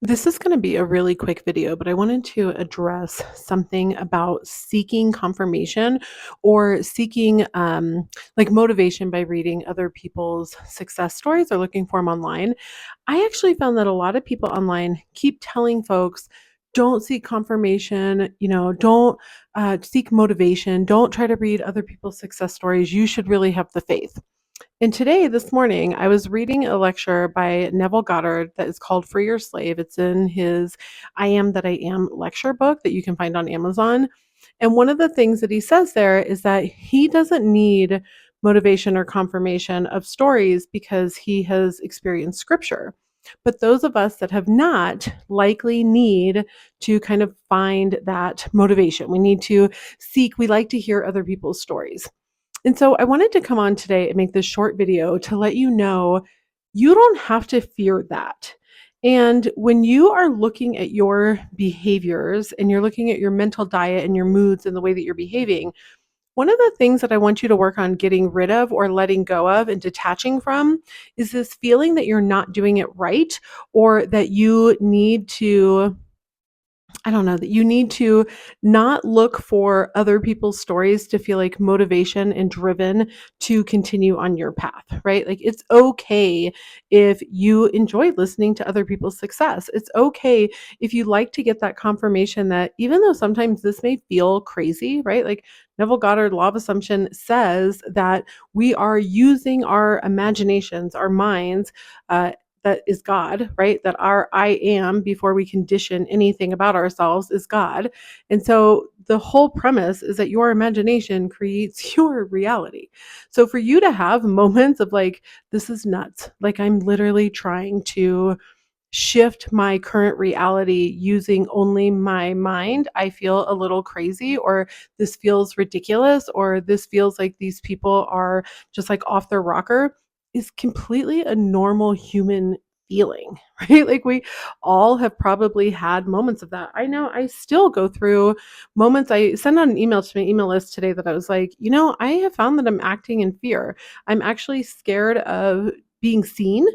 This is going to be a really quick video, but I wanted to address something about seeking confirmation or seeking like motivation by reading other people's success stories or looking for them online. I actually found that a lot of people online keep telling folks, don't seek confirmation, don't seek motivation, don't try to read other people's success stories. You should really have the faith. And today, this morning, I was reading a lecture by Neville Goddard that is called Free Your Slave. It's in his I Am That I Am lecture book that you can find on Amazon. And one of the things that he says there is that he doesn't need motivation or confirmation of stories because he has experienced scripture. But those of us that have not likely need to kind of find that motivation. We need to seek, we like to hear other people's stories. And so I wanted to come on today and make this short video to let you know you don't have to fear that. And when you are looking at your behaviors and you're looking at your mental diet and your moods and the way that you're behaving, one of the things that I want you to work on getting rid of or letting go of and detaching from is this feeling that you're not doing it right or that you need to I don't know, that you need to not look for other people's stories to feel like motivation and driven to continue on your path, right? Like it's okay if you enjoy listening to other people's success. It's okay if you like to get that confirmation that even though sometimes this may feel crazy, right? Like Neville Goddard law of assumption says that we are using our imaginations, our minds, that is God, right? That our I am before we condition anything about ourselves is God. And so the whole premise is that your imagination creates your reality. So for you to have moments of like, this is nuts, like I'm literally trying to shift my current reality using only my mind, I feel a little crazy, or this feels ridiculous, or this feels like these people are just like off their rocker, is completely a normal human feeling, right? Like we all have probably had moments of that. I know I still go through moments. I sent out an email to my email list today that I was like, I have found that I'm acting in fear. I'm actually scared of being seen.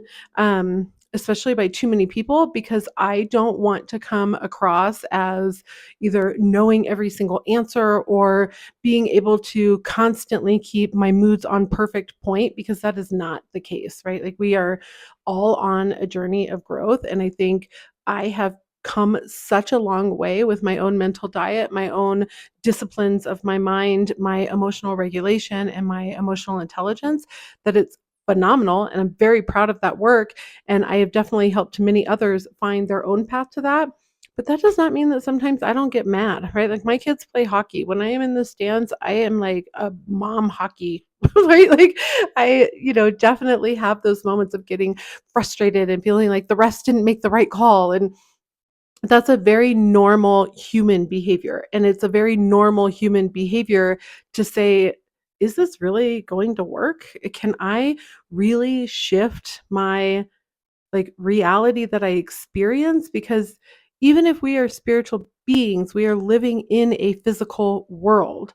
Especially by too many people, because I don't want to come across as either knowing every single answer or being able to constantly keep my moods on perfect point, because that is not the case, right? Like we are all on a journey of growth. And I think I have come such a long way with my own mental diet, my own disciplines of my mind, my emotional regulation, and my emotional intelligence, that it's phenomenal. And I'm very proud of that work. And I have definitely helped many others find their own path to that. But that does not mean that sometimes I don't get mad, right? Like my kids play hockey. When I am in the stands, I am like a mom hockey, right? Like I, definitely have those moments of getting frustrated and feeling like the rest didn't make the right call. And that's a very normal human behavior. And it's a very normal human behavior to say, is this really going to work? Can I really shift my like reality that I experience? Because even if we are spiritual beings, we are living in a physical world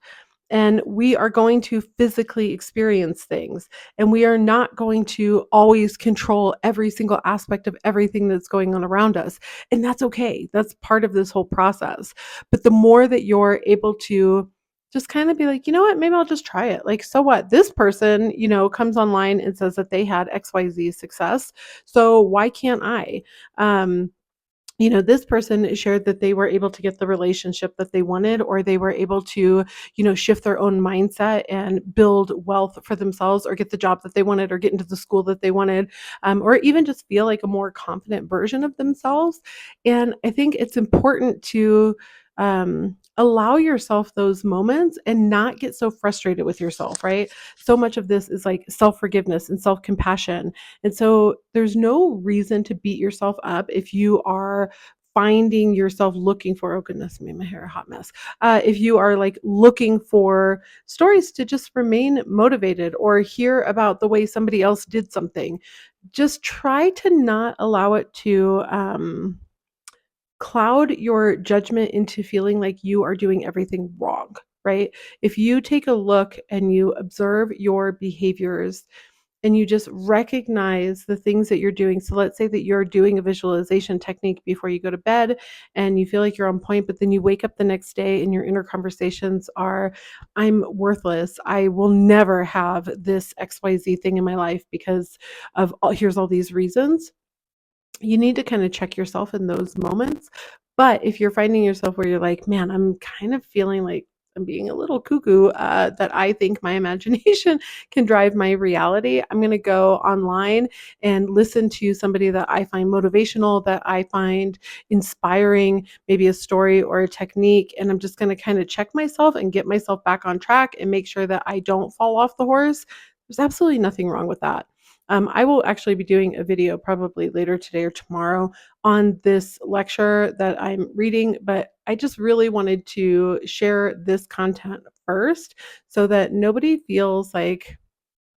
and we are going to physically experience things, and we are not going to always control every single aspect of everything that's going on around us. And that's okay. That's part of this whole process. But the more that you're able to just kind of be like, you know what, maybe I'll just try it. Like, so what? This person, comes online and says that they had XYZ success. So why can't I? This person shared that they were able to get the relationship that they wanted, or they were able to, shift their own mindset and build wealth for themselves, or get the job that they wanted, or get into the school that they wanted, or even just feel like a more confident version of themselves. And I think it's important to allow yourself those moments and not get so frustrated with yourself, right? So much of this is like self forgiveness and self compassion. And so there's no reason to beat yourself up if you are finding yourself looking for, oh goodness, made my hair a hot mess. If you are like looking for stories to just remain motivated or hear about the way somebody else did something, just try to not allow it to cloud your judgment into feeling like you are doing everything wrong, right? If you take a look and you observe your behaviors and you just recognize the things that you're doing. So let's say that you're doing a visualization technique before you go to bed and you feel like you're on point, but then you wake up the next day and your inner conversations are, I'm worthless. I will never have this XYZ thing in my life because of here's all these reasons. You need to kind of check yourself in those moments. But if you're finding yourself where you're like, man, I'm kind of feeling like I'm being a little cuckoo, that I think my imagination can drive my reality, I'm going to go online and listen to somebody that I find motivational, that I find inspiring, maybe a story or a technique. And I'm just going to kind of check myself and get myself back on track and make sure that I don't fall off the horse. There's absolutely nothing wrong with that. I will actually be doing a video probably later today or tomorrow on this lecture that I'm reading, but I just really wanted to share this content first so that nobody feels like,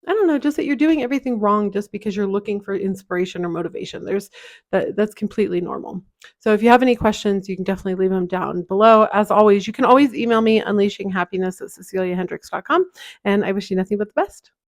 I don't know, just that you're doing everything wrong just because you're looking for inspiration or motivation. That's completely normal. So if you have any questions, you can definitely leave them down below. As always, you can always email me unleashinghappiness@ceciliahendrix.com, and I wish you nothing but the best.